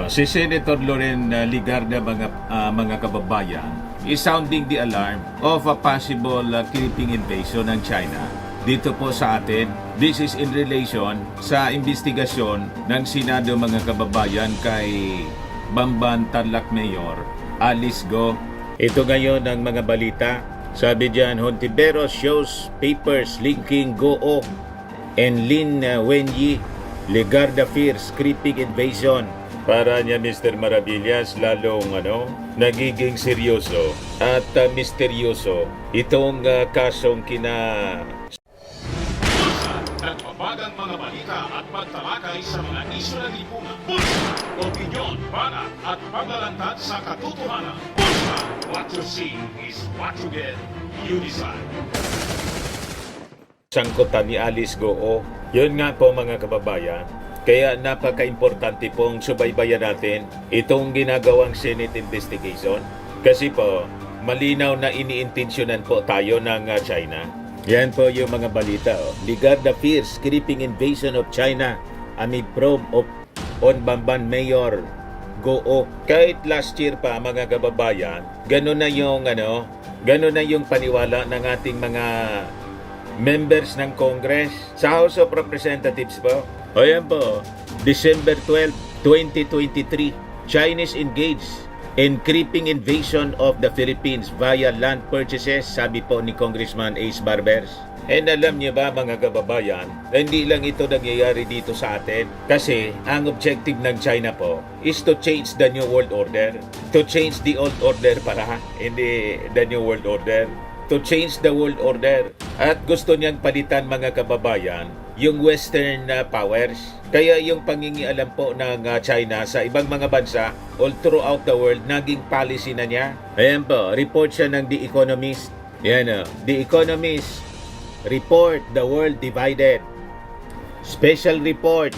Si Senator Loren Ligarda, mga kababayan, is sounding the alarm of a possible creeping invasion ng China dito po sa atin. This is in relation sa investigasyon ng Senado, mga kababayan, kay Bamban Tarlac Mayor Alice Go. Ito ngayon ang mga balita. Sabi diyan, Hontiveros shows papers linking Go and Lin Wenyi. Ligarda fears creeping invasion. Para niya, Mr. Maravillas, lalong nagiging seryoso at misteryoso itong kasong nagbabagang mga balita at pagtalakay sa mga isyu ng lipunan. Bulsa, opinyon, banat at paglalantad sa katotohanan. Bulsa, what you see is what you get. You decide. Sangkutan ni Alice Go. Yun nga po, mga kababayan. Kaya napaka-importante pong subaybayan natin itong ginagawang Senate investigation. Kasi po, malinaw na iniintensyonan po tayo ng China. Yan po yung mga balita. Ligarda fears creeping invasion of China amid probe on Bamban Mayor Go. Kahit last year pa, mga kababayan, gano'n na yung paniwala ng ating mga members ng Congress sa House of Representatives po. O yan po, December 12, 2023, Chinese engaged in creeping invasion of the Philippines via land purchases, sabi po ni Congressman Ace Barbers. And alam niyo ba, mga kababayan, hindi lang ito nangyayari dito sa atin kasi ang objective ng China po is to change the new world order. To change the old order para, hindi the new world order. To change the world order. At gusto niyang palitan, mga kababayan, yung Western powers. Kaya yung pangingialam po ng China sa ibang mga bansa all throughout the world, naging policy na niya. Ayan po, report siya ng The Economist. Yan The Economist report, the world divided. Special report,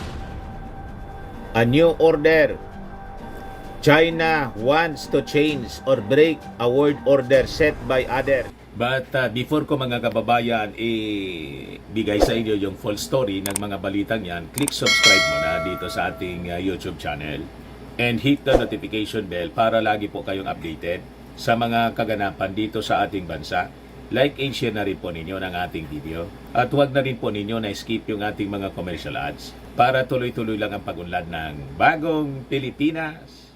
a new order. China wants to change or break a world order set by others. But before ko, mga kababayan, bigay sa inyo yung full story ng mga balitang yan, click subscribe muna dito sa ating YouTube channel and hit the notification bell para lagi po kayong updated sa mga kaganapan dito sa ating bansa. Like and share na rin po ninyo ng ating video. At huwag na rin po ninyo na skip yung ating mga commercial ads para tuloy-tuloy lang ang pag-unlad ng bagong Pilipinas.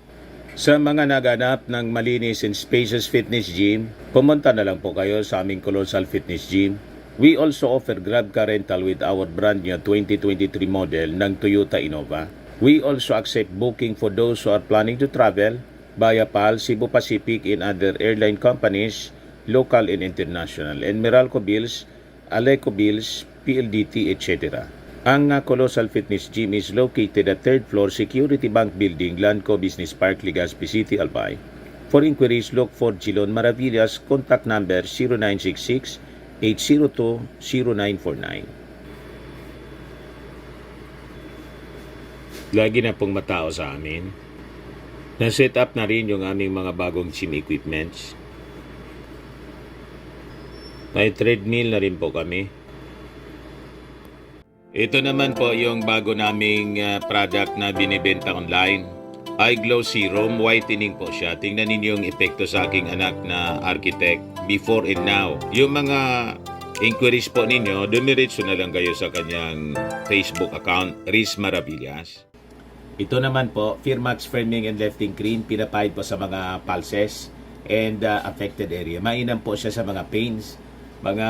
Sa mga naganap ng malinis and spacious fitness gym, pumunta na lang po kayo sa aming Colossal Fitness Gym. We also offer Grab car rental with our brand new 2023 model ng Toyota Innova. We also accept booking for those who are planning to travel via PAL, Cebu Pacific, and other airline companies, local and international, and Meralco Bills, Aleco Bills, PLDT, etc. Ang Colossal Fitness Gym is located at 3rd floor Security Bank Building, Lanco Business Park, Legazpi City, Albay. For inquiries, look for Gilon Maravillas. Contact number 0966-802-0949. Lagi na pong matao sa amin. Na-set up na rin yung aming mga bagong gym equipments. May treadmill na rin po kami. Ito naman po yung bago naming product na binibenta online. Eye Glow Serum, whitening po siya. Tingnan ninyo yung epekto sa aking anak na architect before and now. Yung mga inquiries po ninyo, dumiretso na lang kayo sa kanyang Facebook account, Riz Maravillas. Ito naman po, Firmax Firming and Lifting Cream, pinapahid po sa mga pulses and affected area. Mainam po siya sa mga pains, mga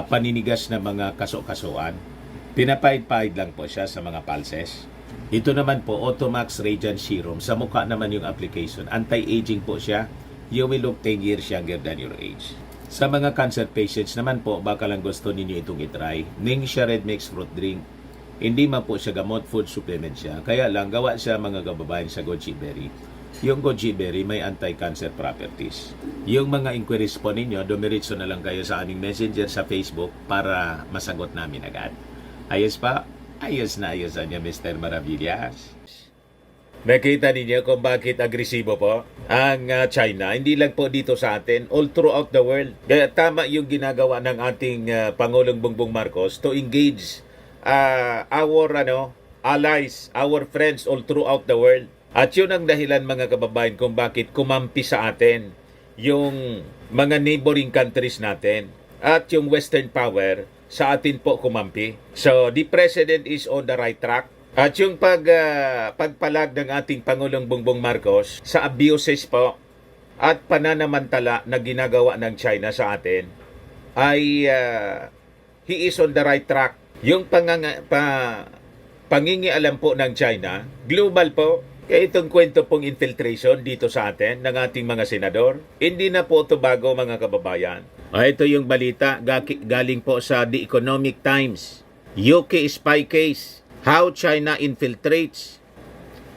paninigas na mga kaso-kasuan. Pinapahid-pahid lang po siya sa mga pulses. Ito naman po, Automax Radiant Serum. Sa mukha naman yung application. Anti-aging po siya. You will look 10 years younger than your age. Sa mga cancer patients naman po, baka lang gusto ninyo itong itry. Ningxia Red Mix Fruit Drink. Hindi man po siya gamot, food supplement siya. Kaya lang, gawa siya, mga kababayan, sa goji berry. Yung goji berry may anti-cancer properties. Yung mga inquiries po ninyo, dumiretso na lang kayo sa aming messenger sa Facebook para masagot namin agad. Ayos pa? Ayos na ayos niya, Mr. Maravillas. Nakita ninyo kung bakit agresibo po ang China. Hindi lang po dito sa atin, all throughout the world. Kaya tama yung ginagawa ng ating Pangulong Bongbong Marcos to engage our allies, our friends all throughout the world. At yun ang dahilan mga kababayan kung bakit kumampi sa atin yung mga neighboring countries natin at yung Western power sa atin po kumampi. So the President is on the right track. At yung pagpalag ng ating Pangulong Bongbong Marcos sa abuses po at pananamantala na ginagawa ng China sa atin ay he is on the right track. Yung pangingialam po ng China, global po, kaya itong kwento pong infiltration dito sa atin ng ating mga senador, hindi na po ito bago mga kababayan. Ito yung balita galing po sa The Economic Times. UK spy case, how China infiltrates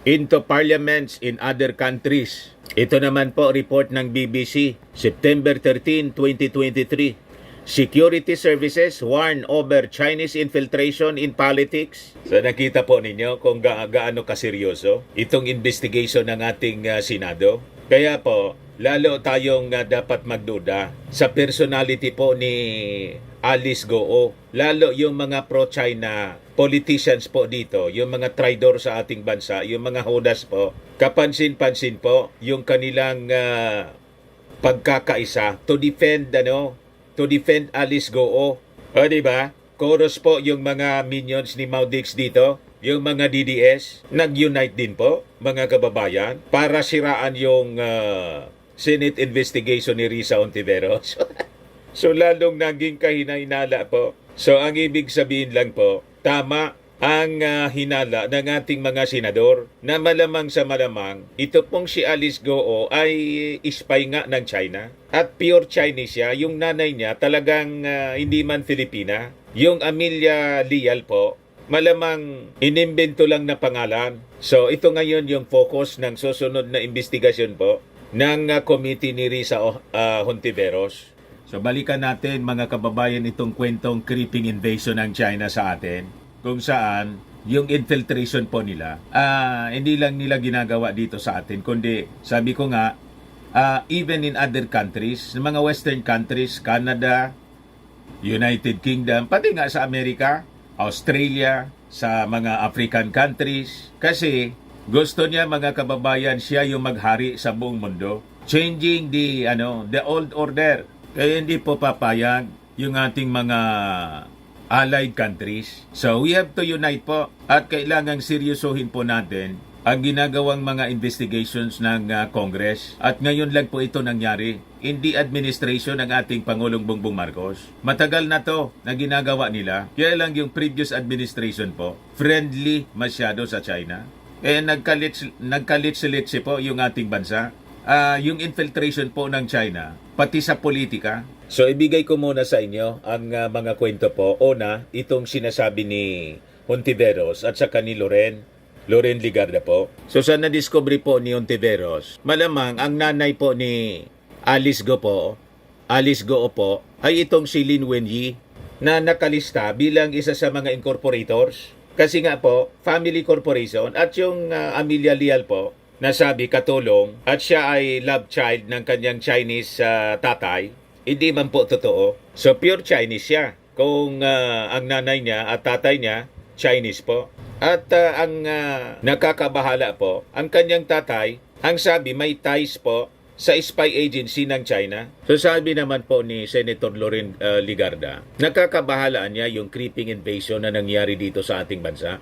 into parliaments in other countries. Ito naman po report ng BBC, September 13, 2023. Security services warn over Chinese infiltration in politics. So nakita po ninyo kung gaano kaseryoso itong investigation ng ating Senado. Kaya po, lalo tayong dapat magduda sa personality po ni Alice Goo. Lalo yung mga pro-China politicians po dito, yung mga traidor sa ating bansa, yung mga hodas po. Kapansin-pansin po yung kanilang pagkakaisa to defend Alice Goo. O diba? Chorus po yung mga minions ni Maudix dito, yung mga DDS, nag-unite din po, mga kababayan, para siraan yung Senate investigation ni Risa Hontiveros. So lalong naging kahinahinala po. So ang ibig sabihin lang po, tama ang hinala ng ating mga senador na malamang sa malamang ito pong si Alice Goo ay spy nga ng China at pure Chinese siya. Yung nanay niya talagang hindi man Filipina. Yung Amelia Leal po, malamang inimbento lang na pangalan. So ito ngayon yung focus ng susunod na investigasyon po ng committee ni Risa Hontiveros. So balikan natin mga kababayan itong kwentong creeping invasion ng China sa atin. Kung saan yung infiltration po nila, hindi lang nila ginagawa dito sa atin, kundi sabi ko nga, even in other countries, mga western countries, Canada, United Kingdom, pati nga sa Amerika, Australia, sa mga African countries, kasi gusto niya mga kababayan siya yung maghari sa buong mundo, changing the old order. Kaya hindi po papayag yung ating mga allied countries. So we have to unite po at kailangang seryosohin po natin ang ginagawang mga investigations ng Congress. At ngayon lang po ito nangyari. Hindi administration ng ating Pangulong Bongbong Marcos. Matagal na to na ginagawa nila. Kaya lang yung previous administration po, friendly masyado sa China. Kaya nagkalit-silitsi po yung ating bansa. Yung infiltration po ng China, pati sa politika. So ibigay ko muna sa inyo ang mga kwento po. Una, itong sinasabi ni Hontiveros at saka ni Loren Ligarda po. So sa na-discovery po ni Hontiveros, malamang ang nanay po ni Alice Goo po, ay itong si Lin Wenyi na nakalista bilang isa sa mga incorporators. Kasi nga po, family corporation at yung Amelia Leal po, nasabi katulong at siya ay love child ng kanyang Chinese tatay. Hindi man po totoo. So pure Chinese siya. Kung ang nanay niya at tatay niya, Chinese po. At ang nakakabahala po, ang kanyang tatay, ang sabi may ties po sa spy agency ng China. So sabi naman po ni Senator Loren Ligarda, nakakabahalaan niya yung creeping invasion na nangyari dito sa ating bansa.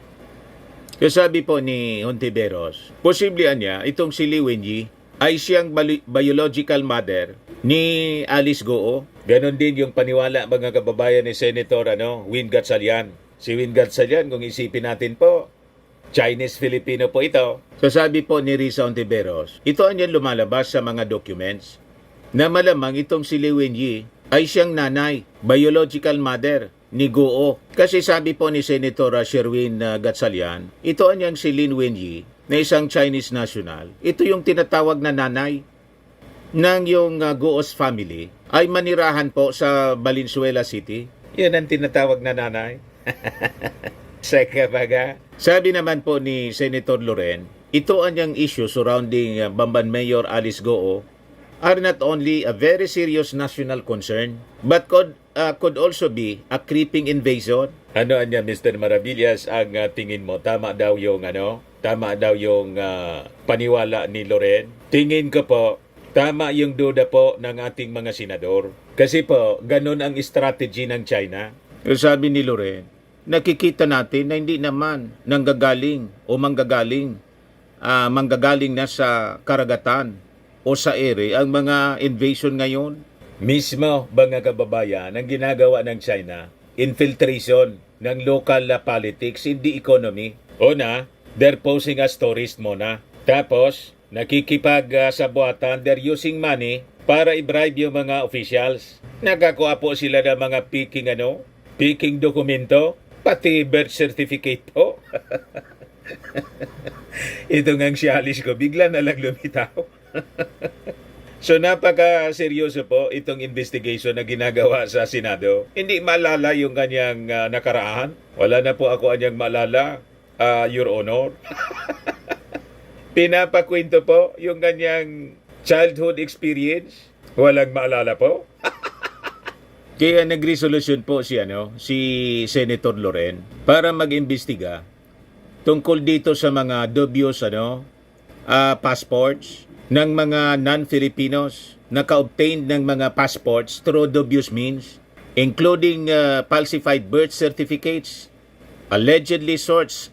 So sabi po ni Hontiveros, posibleng niya itong si Li Wenyi ay siyang biological mother ni Alice Goo. Ganon din yung paniwala mga kababayan ni Senator Win Gatchalian. Si Win Gatchalian, kung isipin natin po, Chinese-Filipino po ito. So sabi po ni Risa Hontiveros, ito ang yan lumalabas sa mga documents na malamang itong si Li Wenyi ay siyang nanay, biological mother ni Goo. Kasi sabi po ni Senator Sherwin Gatchalian, ito ang yang si Lin Wenyi na isang Chinese national. Ito yung tinatawag na nanay ng yung Goo's family ay manirahan po sa Valenzuela City. Yan ang tinatawag na nanay. Seka baga. Sabi naman po ni Senator Loren, ito ang yung issue surrounding Bamban Mayor Alice Goo are not only a very serious national concern but could could also be a creeping invasion. Ano anya, Mr. Maravillas, ang tingin mo? Tama daw yung paniwala ni Loren? Tingin ko po, tama yung duda po ng ating mga senador. Kasi po, ganun ang strategy ng China. Sabi ni Loren, nakikita natin na hindi naman manggagaling na sa karagatan o sa ere ang mga invasion ngayon. Mismo, mga kababayan, ang ginagawa ng China, infiltration ng local politics, hindi economy. Una, they're posing as tourist muna. Tapos, nakikipag-sabuatan, they're using money para i-bribe yung mga officials. Nakakuha po sila ng mga peking dokumento, pati birth certificate po. Ito ngang si Alice ko, bigla na lang lumitaw. So napaka-seryoso po itong investigation na ginagawa sa Senado. Hindi maalala yung kanyang nakaraan. Wala na po ako anyang maalala, Your Honor. Pinapakwento po yung kanyang childhood experience. Walang maalala po. Kaya nag-resolution po si Senator Loren para mag-imbestiga tungkol dito sa mga dubious passports ng mga non-Filipinos na ka-obtained ng mga passports through dubious means, including falsified birth certificates, allegedly sourced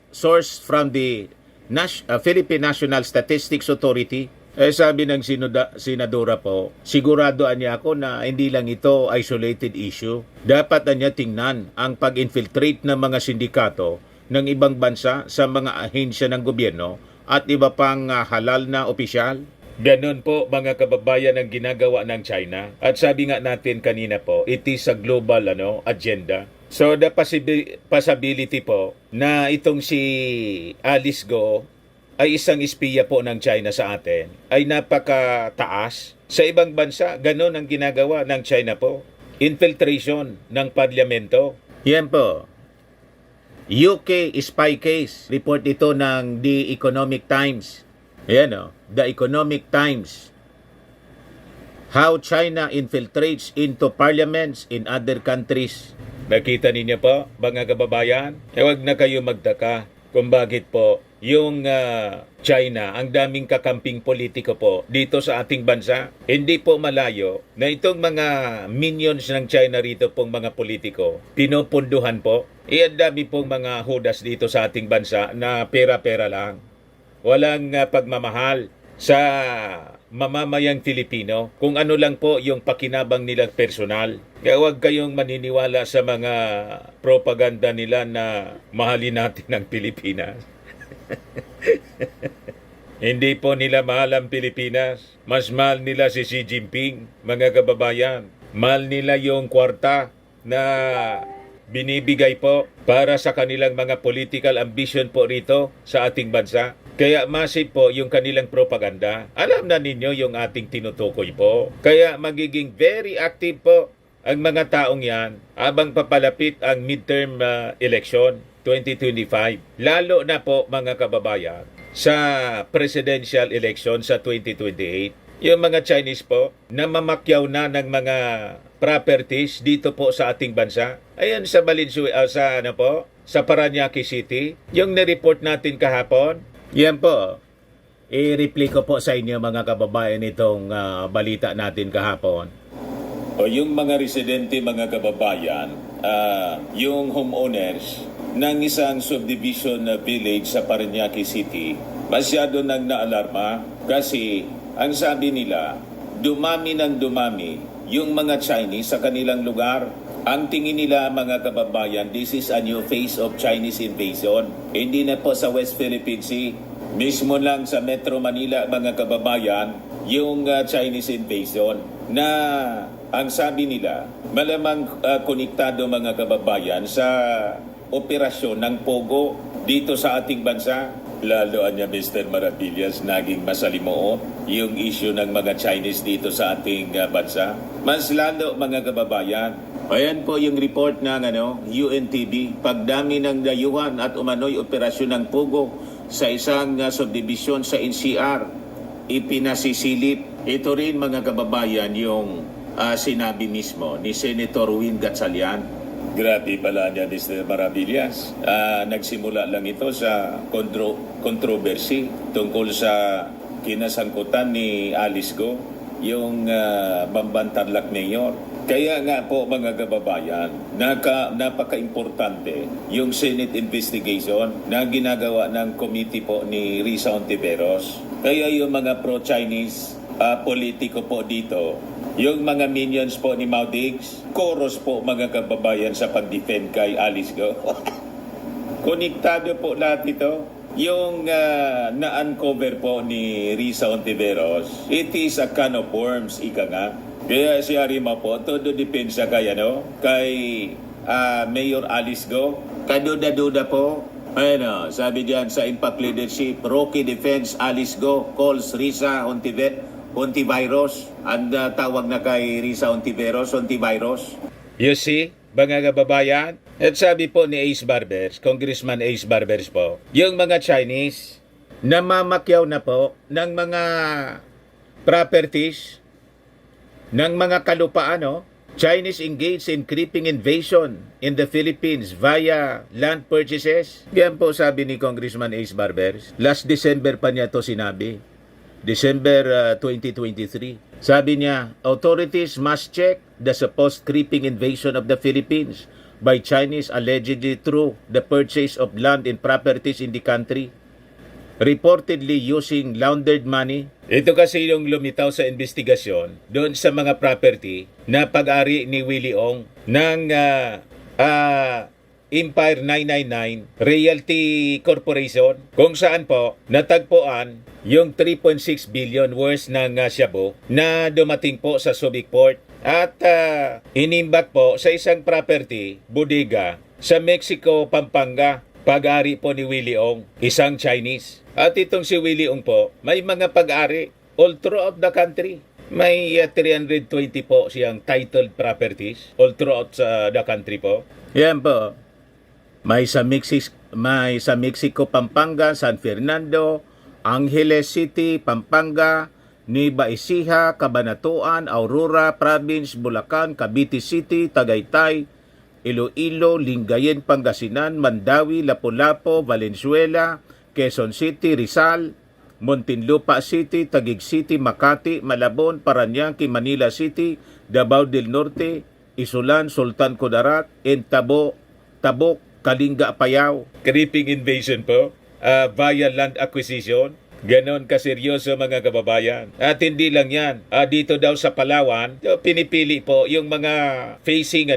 from the Philippine National Statistics Authority. Sabi ng senadora po, siguradoan niya ako na hindi lang ito isolated issue. Dapat niya tingnan ang pag-infiltrate ng mga sindikato ng ibang bansa sa mga ahensya ng gobyerno at iba pang halal na opisyal. Ganon po mga kababayan ang ginagawa ng China. At sabi nga natin kanina po, it is a global agenda. So the possibility po na itong si Alice Go ay isang espiya po ng China sa atin ay napakataas. Sa ibang bansa, ganon ang ginagawa ng China po. Infiltration ng parlamento. Yan po. UK spy case. Report ito ng The Economic Times. Ayan The Economic Times. How China infiltrates into parliaments in other countries. Nakita ninyo po, mga kababayan? Huwag na kayo magtaka kung bakit po yung China, ang daming kakamping politiko po dito sa ating bansa. Hindi po malayo na itong mga minions ng China rito pong mga politiko, pinupunduhan po. Ang dami pong mga hudas dito sa ating bansa na pera-pera lang. Walang pagmamahal sa mamamayang Filipino, kung ano lang po yung pakinabang nilang personal. Kaya huwag kayong maniniwala sa mga propaganda nila na mahalin natin ang Pilipinas. Hindi po nila mahal ang Pilipinas. Mas mahal nila si Xi Jinping, mga kababayan. Mahal nila yung kwarta na binibigay po para sa kanilang mga political ambition po rito sa ating bansa. Kaya massive po yung kanilang propaganda. Alam na ninyo yung ating tinutukoy po. Kaya magiging very active po ang mga taong yan habang papalapit ang midterm election 2025. Lalo na po mga kababayan sa presidential election sa 2028. Yung mga Chinese po na mamakyaw na ng mga properties dito po sa ating bansa. Ayan sa Valenzuela, sa Parañaque City. Yung nireport natin kahapon. Yan po. I-reply ko po sa inyo mga kababayan itong balita natin kahapon. O yung mga residente, mga kababayan, yung homeowners ng isang subdivision village sa Parañaque City, masyado nang naalarma kasi ang sabi nila, dumami ng dumami yung mga Chinese sa kanilang lugar. Ang tingin nila mga kababayan, this is a new phase of Chinese invasion. Hindi na po sa West Philippine Sea. Mismo lang sa Metro Manila mga kababayan, yung Chinese invasion na ang sabi nila, malamang konektado mga kababayan sa operasyon ng Pogo dito sa ating bansa. Lalo niya Mr. Maravillas, naging masalimuot yung issue ng mga Chinese dito sa ating bansa. Mas lalo mga kababayan. Ayan po yung report ng UNTV, pagdami ng dayuhan at umano'y operasyon ng Pogo sa isang subdivision sa NCR, ipinasisilip. Ito rin mga kababayan yung sinabi mismo ni Senator Win Gatchalian. Grabe pala niya, Mr. Maravillas. Nagsimula lang ito sa controversy tungkol sa kinasangkutan ni Alice Go, yung Bambantarlac Mayor. Kaya nga po mga kababayan, napaka-importante yung Senate investigation na ginagawa ng committee po ni Risa Hontiveros. Kaya yung mga pro-Chinese politiko po dito, yung mga minions po ni Mao Diggs, chorus po mga kababayan sa pag-defend kay Alice Go. Konektado po lahat ito. Yung na-uncover po ni Risa Hontiveros, it is a can of worms, ika nga. Kaya si Arima po, todo depensa kay Mayor Alice Go. Kaduda-duda po. Sabi diyan sa Impact Leadership, Rocky Defense Alice Go calls Risa Hontiveros. Ang tawag na kay Risa Hontiveros, Hontiveros. You see, mga kababayan, at sabi po ni Ace Barbers, Congressman Ace Barbers po, yung mga Chinese, namamakyaw na po ng mga properties, ng mga kalupaan, Chinese engaged in creeping invasion in the Philippines via land purchases. Yan po sabi ni Congressman Ace Barbers. Last December pa niya to sinabi. December 2023. Sabi niya, authorities must check the supposed creeping invasion of the Philippines by Chinese allegedly through the purchase of land and properties in the country, reportedly using laundered money. Ito kasi yung lumitaw sa investigasyon doon sa mga property na pag-ari ni Willie Ong ng Empire 999 Realty Corporation, kung saan po natagpuan yung 3.6 billion worth ng shabu na dumating po sa Subic Port at inimbak po sa isang property, bodega, sa Mexico, Pampanga. Pag-ari po ni Willie Ong, isang Chinese. At itong si Willie Ong po, may mga pag-ari all throughout the country. May 320 po siyang titled properties all throughout the country po. Yan po. May sa Mexico, Pampanga, San Fernando, Angeles City, Pampanga, Nueva Ecija, Cabanatuan, Aurora Province, Bulacan, Cavite City, Tagaytay, Iloilo, Lingayen, Pangasinan, Mandawi, Lapu-Lapu, Valenzuela, Quezon City, Rizal, Muntinlupa City, Taguig City, Makati, Malabon, Paranaque, Manila City, Davao del Norte, Isulan, Sultan Kudarat, and Tabok, Kalinga, Apayao. Creeping invasion po via land acquisition. Ganon kaseryoso mga kababayan. At hindi lang yan. Dito daw sa Palawan, pinipili po yung mga facing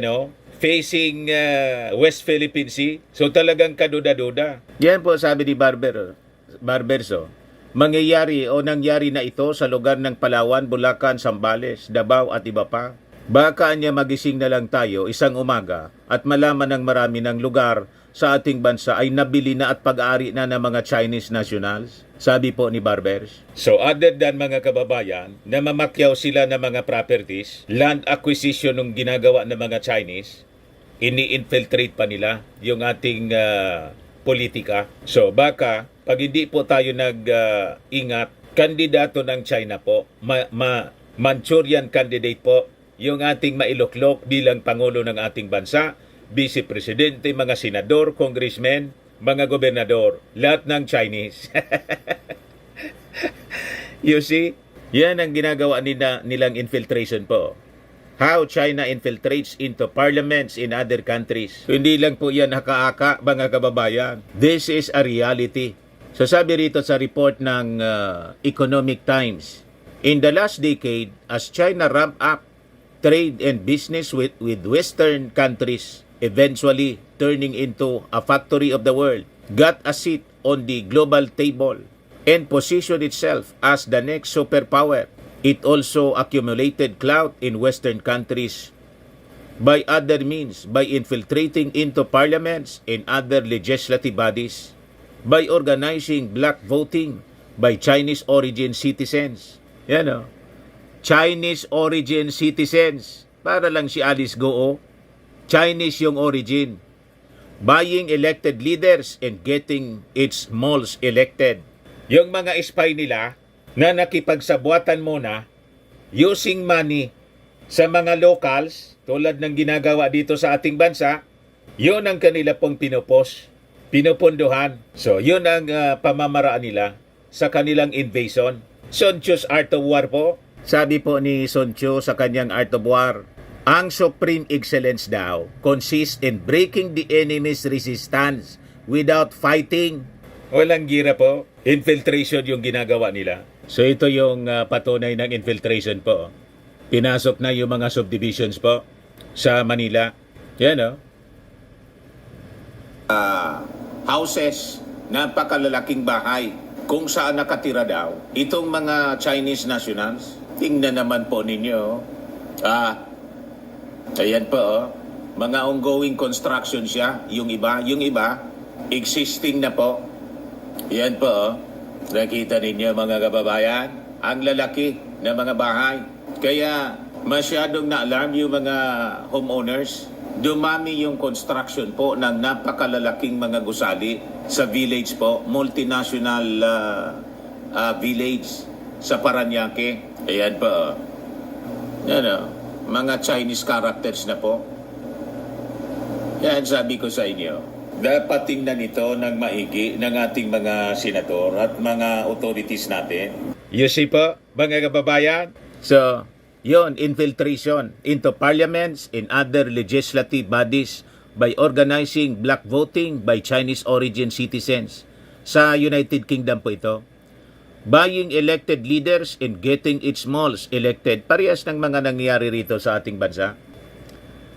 West Philippine Sea. So talagang kaduda-duda. Yan po sabi ni Barberso. Mangyayari o nangyari na ito sa lugar ng Palawan, Bulacan, Zambales, Davao at iba pa. Baka niya magising na lang tayo isang umaga at malaman ng marami ng lugar sa ating bansa ay nabili na at pag-ari na ng mga Chinese nationals. Sabi po ni Barbers. So other than mga kababayan, na mamakyaw sila ng mga properties, land acquisition ng ginagawa ng mga Chinese, ini-infiltrate pa nila yung ating politika. So baka pag hindi po tayo nag-ingat, kandidato ng China po, Manchurian candidate po, yung ating mailuklok bilang Pangulo ng ating bansa, Vice Presidente, mga senador, congressmen, mga gobernador, lahat ng Chinese. You see? Yan ang ginagawa nilang infiltration po. How China infiltrates into parliaments in other countries. Hindi lang po yan haka-haka, mga kababayan. This is a reality. So sabi rito sa report ng Economic Times, in the last decade, as China ramped up trade and business with Western countries, eventually turning into a factory of the world, got a seat on the global table, and positioned itself as the next superpower. It also accumulated clout in Western countries by other means, by infiltrating into parliaments and other legislative bodies, by organizing black voting by Chinese origin citizens. Yan o. Chinese origin citizens. Para lang si Alice Go. Chinese yung origin. Buying elected leaders and getting its moles elected. Yung mga spy nila na nakipagsabuatan muna using money sa mga locals, tulad ng ginagawa dito sa ating bansa, yun ang kanila pong pinupunduhan. So, yun ang pamamaraan nila sa kanilang invasion. Sun Tzu's Art of War po, sabi po ni Sun Tzu sa kanyang Art of War, ang supreme excellence daw consists in breaking the enemy's resistance without fighting. Walang gira po. Infiltration yung ginagawa nila. So ito yung patunay ng infiltration po. Pinasok na yung mga subdivisions po sa Manila. Yan o. Houses, napakalalaking bahay kung saan nakatira daw itong mga Chinese nationals. Tingnan naman po ninyo. Ayan po, mga ongoing construction siya. Yung iba, existing na po. Yan po, nakita ninyo mga kababayan, ang lalaki na mga bahay. Kaya masyadong na-alarm yung mga homeowners. Dumami yung construction po ng napakalalaking mga gusali sa village po, multinational village sa Paranaque. Ayan po, mga Chinese characters na po. Yan sabi ko sa inyo. Dapat tingnan ito ng maigi ng ating mga senador at mga authorities natin. You see po, mga kababayan? So, yon infiltration into parliaments and other legislative bodies by organizing black voting by Chinese origin citizens. Sa United Kingdom po ito. Buying elected leaders and getting its malls elected. Parehas ng mga nangyayari rito sa ating bansa.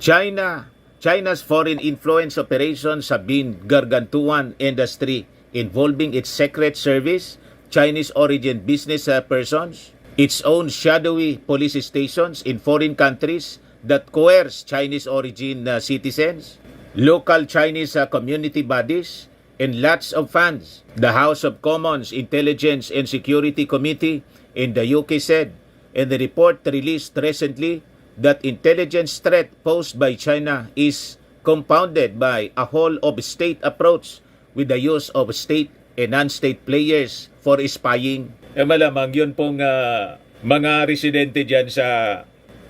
China's foreign influence operations have been gargantuan industry involving its secret service, Chinese origin business persons, its own shadowy police stations in foreign countries that coerce Chinese origin citizens, local Chinese community bodies, and lots of funds. The House of Commons Intelligence and Security Committee in the UK said in the report released recently that intelligence threat posed by China is compounded by a whole-of-state approach with the use of state and non-state players for spying. Malamang yun pong mga residente dyan sa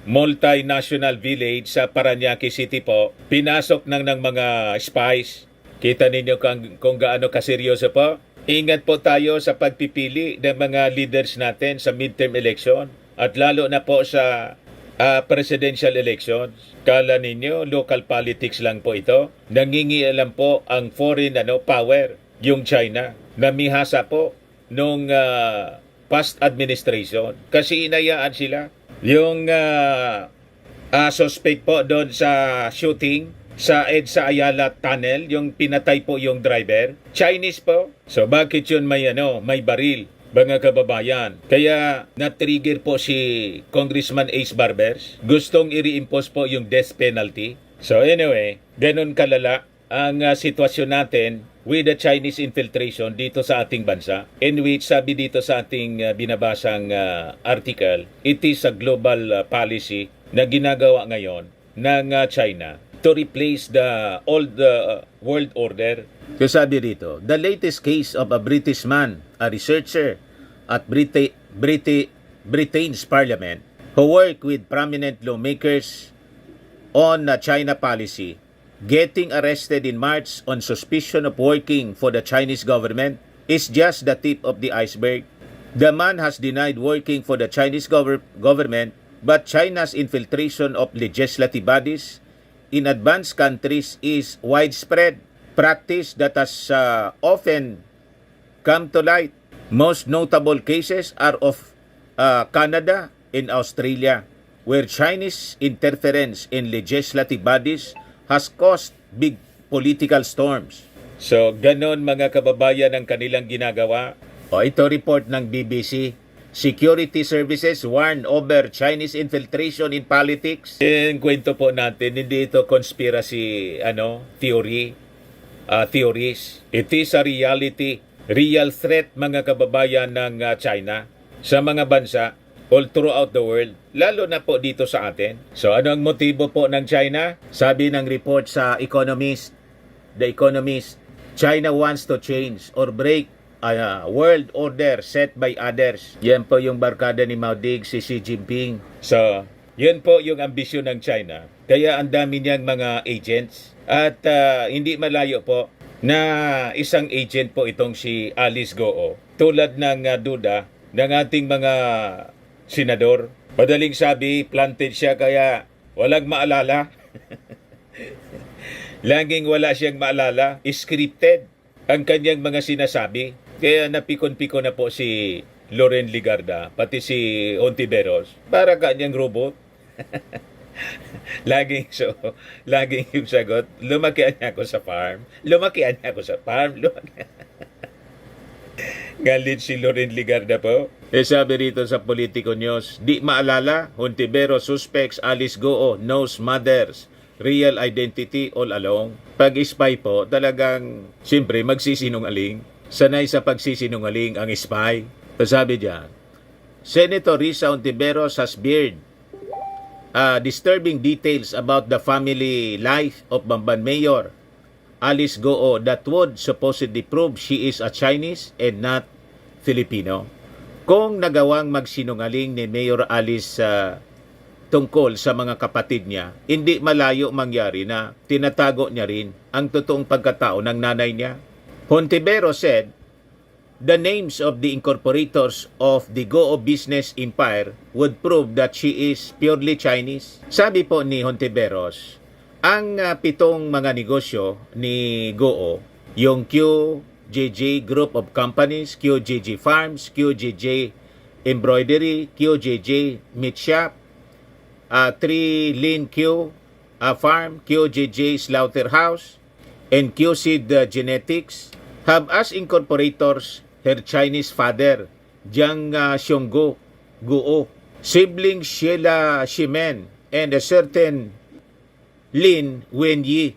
multinational village sa Paranaque City po, pinasok ng mga spies. Kita ninyo kung gaano kaseryoso po. Ingat po tayo sa pagpipili ng mga leaders natin sa midterm election at lalo na po sa presidential elections. Kala ninyo, local politics lang po ito. Nangingialam po ang foreign power, yung China. Namihasa po nung past administration. Kasi inayaan sila. Yung suspect po doon sa shooting sa EDSA Ayala Tunnel, yung pinatay po yung driver, Chinese po. So bakit yun may baril, mga kababayan? Kaya na-trigger po si Congressman Ace Barbers. Gustong i-reimpose po yung death penalty. So anyway, ganun kalala ang sitwasyon natin with the Chinese infiltration dito sa ating bansa, in which sabi dito sa ating binabasang article, it is a global policy na ginagawa ngayon ng China to replace the old world order. Kasi sabi dito, the latest case of a British man, a researcher at Britain's parliament, who worked with prominent lawmakers on China policy, getting arrested in March on suspicion of working for the Chinese government, is just the tip of the iceberg. The man has denied working for the Chinese government, but China's infiltration of legislative bodies in advanced countries is widespread practice that has often come to light. Most notable cases are of Canada and Australia, where Chinese interference in legislative bodies has caused big political storms. So, ganon mga kababayan ang kanilang ginagawa. Ito report ng BBC. Security services warn over Chinese infiltration in politics. Yung kwento po natin, hindi ito conspiracy theories. It is a reality, real threat mga kababayan ng China sa mga bansa all throughout the world, lalo na po dito sa atin. So ano ang motibo po ng China? Sabi ng report sa The Economist, China wants to change or break world order set by others. Yan po yung barkada ni Mao Dig, si Xi Jinping. So, Yun po yung ambisyon ng China. Kaya ang dami niyang mga agents. At hindi malayo po na isang agent po itong si Alice Goo. Tulad ng duda ng ating mga senador. Madaling sabi, planted siya kaya walang maalala. Laging wala siyang maalala. Scripted ang kanyang mga sinasabi. Kaya napikon-pikon na po si Loren Ligarda, pati si Ontiveros. Para kanyang robot. laging yung sagot, lumakian niya ako sa farm. Galit si Loren Ligarda po. Sabi rito sa Politico News, di maalala, Ontiveros suspects Alice Goo knows mother's real identity all along. Pag spy po, talagang siyempre magsisinungaling. Sanay sa pagsisinungaling ang spy. Sabi diyan, Senator Risa Ontiveros has beard disturbing details about the family life of Bamban Mayor Alice Goo that would supposedly prove she is a Chinese and not Filipino. Kung nagawang magsinungaling ni Mayor Alice tungkol sa mga kapatid niya, hindi malayo mangyari na tinatago niya rin ang totoong pagkatao ng nanay niya. Ontiveros said, the names of the incorporators of the Goo business empire would prove that she is purely Chinese. Sabi po ni Ontiveros, ang pitong mga negosyo ni Goo, yung QJJ Group of Companies, QJJ Farms, QJJ Embroidery, QJJ Meat Shop, 3 Lin Q Farm, QJJ Slaughterhouse, and QSeed Genetics, have as incorporators her Chinese father, Jiang Xionggu Guo, sibling Sheila Ximen, and a certain Lin Wenyi.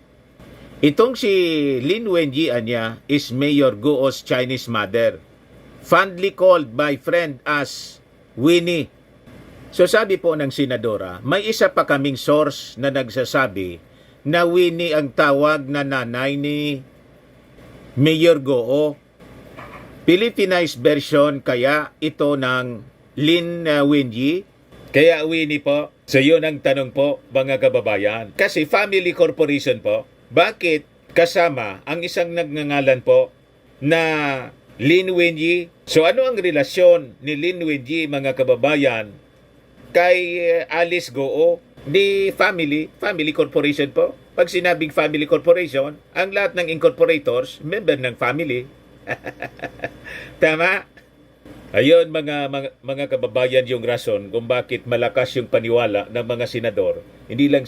Itong si Lin Wenyi anya is Mayor Goo's Chinese mother, fondly called by friend as Winnie. So sabi po ng senadora, may isa pa kaming source na nagsasabi na Winnie ang tawag na nanay ni Mayor Goo. Philippinized version kaya ito ng Lin Wenyi. Kaya Winnie po. So yun ang tanong po mga kababayan. Kasi family corporation po, bakit kasama ang isang nagngangalan po na Lin Wenyi? So ano ang relasyon ni Lin Wenyi mga kababayan kay Alice Goo? Di family corporation po. Pag sinabing family corporation, ang lahat ng incorporators, member ng family. Tama? Ayun mga kababayan yung rason kung bakit malakas yung paniwala ng mga senador. Hindi lang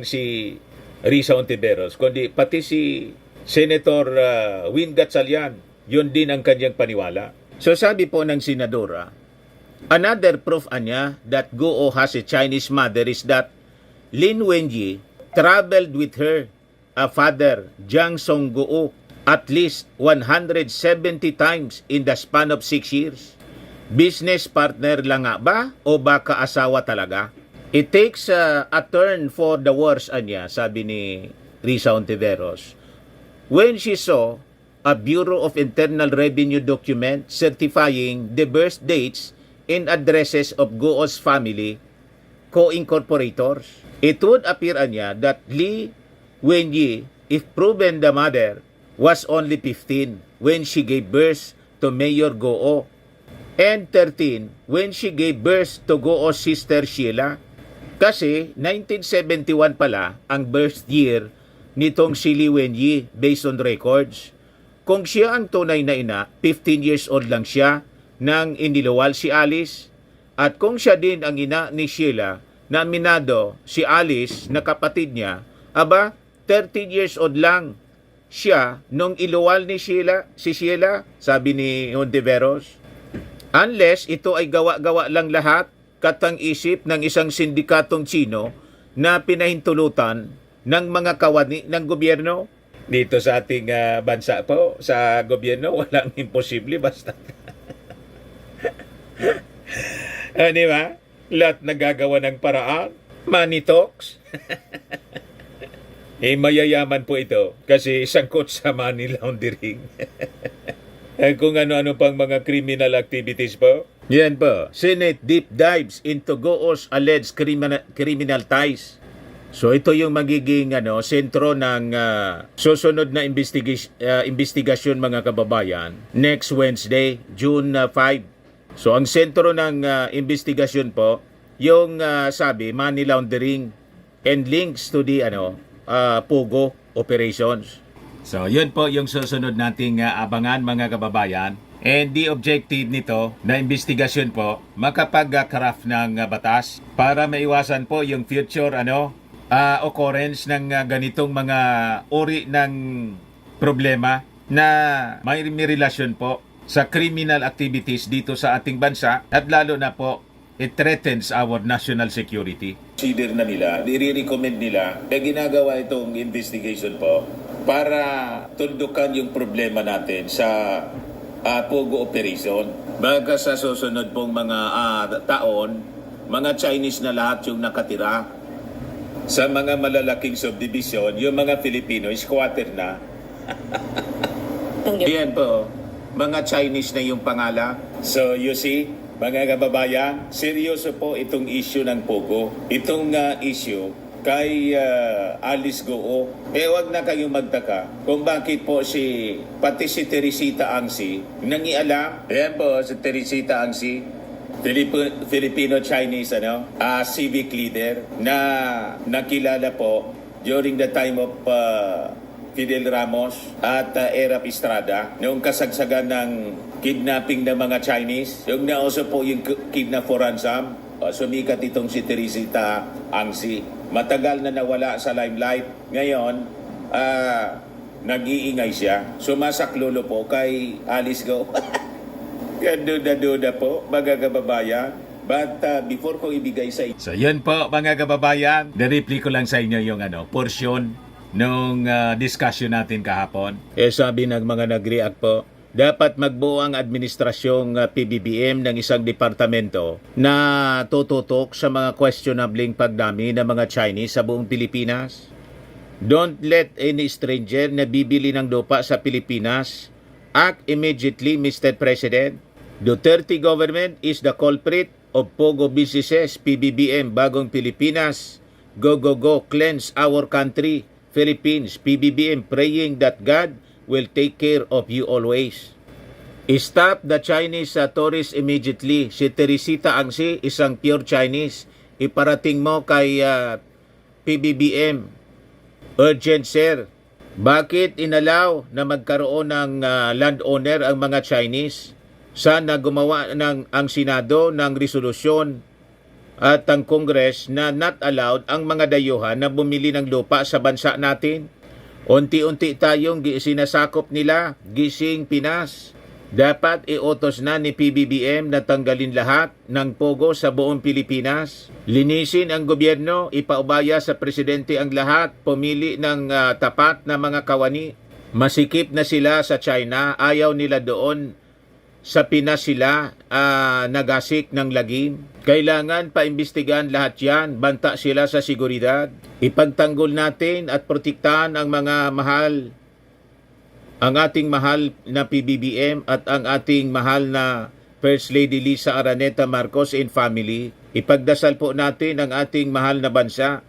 si Risa Ontiveros, kundi pati si Senator Win Gatchalian, yun din ang kanyang paniwala. So sabi po ng senadora, another proof anya that Goo has a Chinese mother is that Lin Wenyi traveled with her father, Jiang Xionggu, at least 170 times in the span of 6 years. Business partner lang nga ba o baka asawa talaga? It takes a turn for the worse anya, sabi ni Risa Ontiveros, when she saw a Bureau of Internal Revenue document certifying the birth dates and addresses of Goo's family co-incorporators. It would appear anya that Li Wenyi, if proven the mother, was only 15 when she gave birth to Mayor Goo and 13 when she gave birth to Goo's sister Sheila. Kasi 1971 pala ang birth year nitong si Li Wenyi based on records. Kung siya ang tunay na ina, 15 years old lang siya nang iniluwal si Alice. At kung siya din ang ina ni Sheila, na aminado si Alice na kapatid niya, aba 13 years old lang siya nung iluwal ni Sheila, sabi ni Ontiveros. Unless ito ay gawa-gawa lang lahat, katang-isip ng isang sindikatong Chino na pinahintulutan ng mga kawani ng gobyerno. Dito sa ating bansa po, sa gobyerno, walang imposible basta. Di ba? Lahat nagagawa ng paraan. Money talks. Mayayaman po ito kasi sangkot sa money laundering. Kung ano-ano pang mga criminal activities po. Yan po, Senate deep dives into Go's alleged criminal ties. So ito yung magiging sentro ng susunod na investigasyon mga kababayan next Wednesday, June 5. So ang sentro ng investigasyon po yung sabi money laundering and links to the Pogo operations. So yun po yung susunod nating abangan mga kababayan. And the objective nito na investigasyon po, makapag-craft ng batas para maiwasan po yung future occurrence ng ganitong mga uri ng problema na may relasyon po sa criminal activities dito sa ating bansa at lalo na po it threatens our national security. Consider na nila, i-recommend nila na ginagawa itong investigation po para tundukan yung problema natin sa Pogo operation. Baga sa susunod pong mga taon, mga Chinese na lahat yung nakatira sa mga malalaking subdivision, yung mga Filipino, squatter na. Yan po, mga Chinese na yung pangalan. So you see, mga kababayan, seryoso po itong issue ng Pogo. Itong issue kay Alice Goo. Wag na kayong magtaka kung bakit po pati si Teresita Angsi nangialam. Ayan po si Teresita Angsi, Filipino-Chinese civic leader na nakilala po during the time of Fidel Ramos at Erap Estrada noong kasagsagan ng kidnapping ng mga Chinese. Yung nauso po yung kidnap for ransom. Sumikat itong si Teresita Angsi. Matagal na nawala sa limelight. Ngayon, nag-iingay siya. Sumasaklolo po kay Alice Go. Duda po, mga kababayan. But before ko ibigay sa inyo. So yun po mga kababayan, na-reply ko lang sa inyo yung portion nung discussion natin kahapon. Sabi ng mga nag-react po, dapat magbuo ang administrasyong PBBM ng isang departamento na tututok sa mga questionabling pagdami ng mga Chinese sa buong Pilipinas. Don't let any stranger na bibili ng lupa sa Pilipinas act immediately, Mr. President. Duterte government is the culprit of Pogo businesses, PBBM, Bagong Pilipinas. Go, go, go, cleanse our country, Philippines, PBBM, praying that God will take care of you always. Stop the Chinese tourists immediately. Si Teresita Angsi, isang pure Chinese. Iparating mo kay PBBM. Urgent, sir. Bakit inalaw na magkaroon ng landowner ang mga Chinese? Sana gumawa ang Senado ng resolusyon at ang Congress na not allowed ang mga dayuhan na bumili ng lupa sa bansa natin. Unti-unti tayong sinasakop nila, gising Pinas. Dapat iutos na ni PBBM na tanggalin lahat ng Pogo sa buong Pilipinas. Linisin ang gobyerno, ipaubaya sa presidente ang lahat, pumili ng tapat na mga kawani. Masikip na sila sa China, ayaw nila doon. Sa Pinas sila nagasik ng lagim. Kailangan paimbestigahan lahat yan, banta sila sa seguridad. Ipagtanggol natin at protektahan ang ating mahal na PBBM at ang ating mahal na First Lady Lisa Araneta Marcos and family. Ipagdasal po natin ang ating mahal na bansa.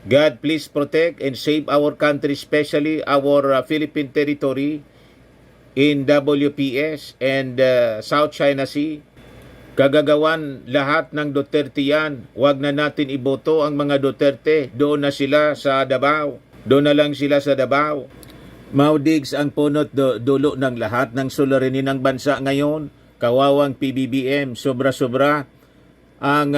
God, please protect and save our country, especially our Philippine territory in WPS and South China Sea. Kagagawan lahat ng Duterte yan. Huwag na natin iboto ang mga Duterte. Doon na sila sa Davao. Doon na lang sila sa Davao. Maudigs ang punot dulo ng lahat ng suliranin ng bansa ngayon. Kawawang PBBM, sobra-sobra ang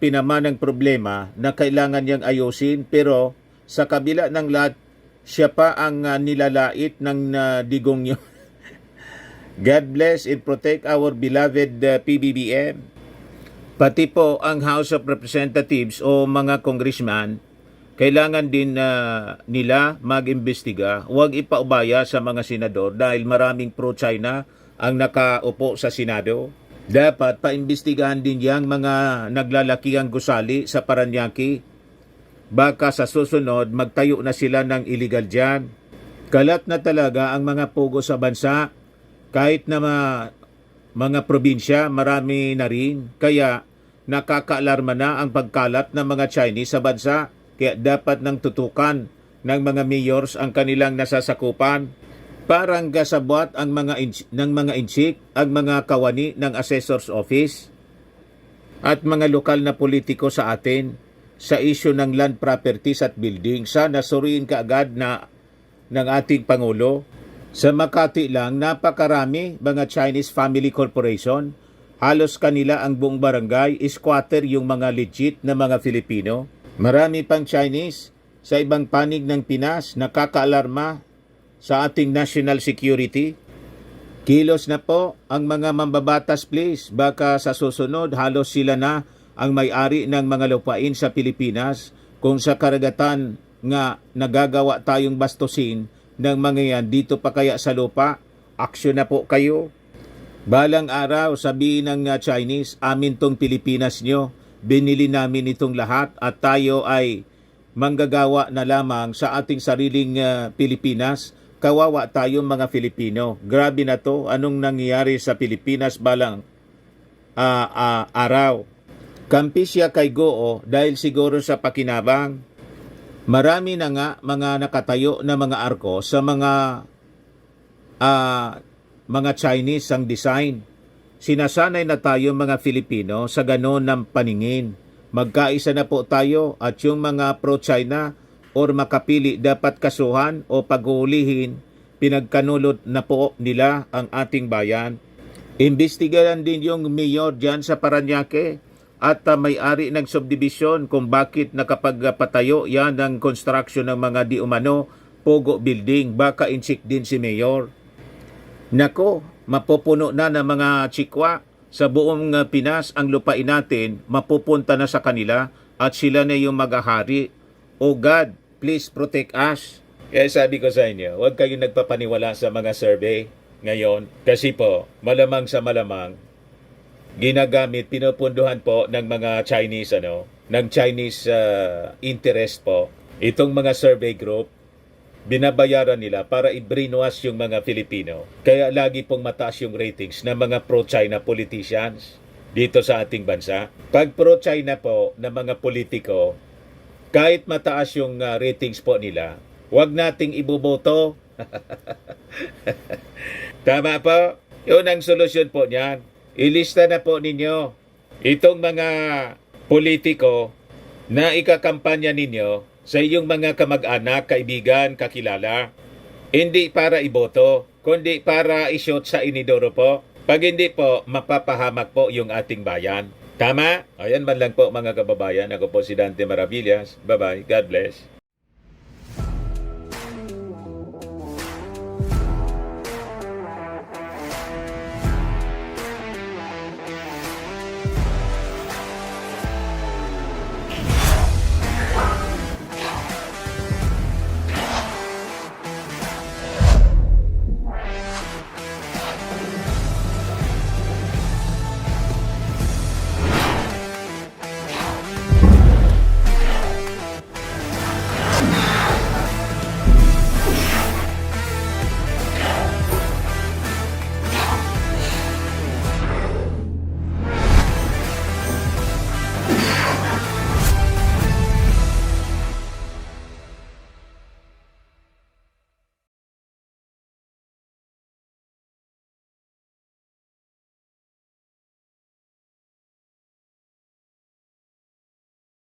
pinaman ng problema na kailangan niyang ayusin. Pero sa kabila ng lahat, siya pa ang nilalait ng digong niyo. God bless and protect our beloved PBBM. Pati po ang House of Representatives o mga congressman, kailangan din nila mag-imbestiga. Huwag ipaubaya sa mga senador dahil maraming pro-China ang nakaupo sa Senado. Dapat paimbestigahan din yang mga naglalakiang gusali sa Paranaque. Baka sa susunod, magtayo na sila ng illegal dyan. Kalat na talaga ang mga Pogo sa bansa. Kahit na mga probinsya, marami na rin. Kaya nakakaalarma na ang pagkalat ng mga Chinese sa bansa. Kaya dapat nang tutukan ng mga mayors ang kanilang nasasakupan. Parang gasabwat ang ng mga insik, ang mga kawani ng assessor's office at mga lokal na politiko sa atin sa isyu ng land properties at building. Sana suriin kaagad na ng ating Pangulo. Sa Makati lang, napakarami mga Chinese Family Corporation. Halos kanila ang buong barangay, squatter yung mga legit na mga Filipino. Marami pang Chinese sa ibang panig ng Pinas, nakakaalarma sa ating national security. Kilos na po ang mga mambabatas please. Baka sa susunod halos sila na ang may-ari ng mga lupain sa Pilipinas. Kung sa karagatan nga nagagawa tayong bastusin ng mga yan dito pa kaya sa lupa, aksyon na po kayo. Balang araw sabihin ng Chinese, amin tong Pilipinas nyo. Binili namin itong lahat at tayo ay manggagawa na lamang sa ating sariling Pilipinas. Kawawa tayong mga Filipino. Grabe na to. Anong nangyayari sa Pilipinas balang araw? Kampi siya kay Goo dahil siguro sa pakinabang. Marami na nga mga nakatayo na mga arko sa mga Chinese ang design. Sinasanay na tayo mga Filipino sa ganon ng paningin. Magkaisa na po tayo at yung mga pro-China or makapili dapat kasuhan o paghuhulihin, pinagkanulot na po nila ang ating bayan. Imbestigahan din yung mayor dyan sa Parañaque at may-ari ng subdivision kung bakit nakapagpatayo yan ng construction ng mga di umano pogo building. Baka insik din si mayor. Nako, mapupuno na ng mga chikwa sa buong Pinas ang lupain natin, mapupunta na sa kanila at sila na yung maghahari. Oh God, please protect us. Kaya sabi ko sa inyo, huwag kayong nagpapaniwala sa mga survey ngayon. Kasi po, malamang sa malamang, ginagamit, pinupunduhan po ng mga Chinese, ng Chinese interest po. Itong mga survey group, binabayaran nila para i-brainwash yung mga Filipino. Kaya lagi pong mataas yung ratings ng mga pro-China politicians dito sa ating bansa. Pag pro-China po ng mga politiko, kahit mataas yung ratings po nila, huwag nating iboboto. Tama po? Yun ang solusyon po niyan. Ilista na po ninyo itong mga politiko na ikakampanya ninyo sa iyong mga kamag-anak, kaibigan, kakilala. Hindi para iboto, kundi para i-shoot sa inidoro po. Pag hindi po, mapapahamak po yung ating bayan. Tama? Ayan man lang po mga kababayan. Ako po si Dante Maravillas. Bye-bye. God bless.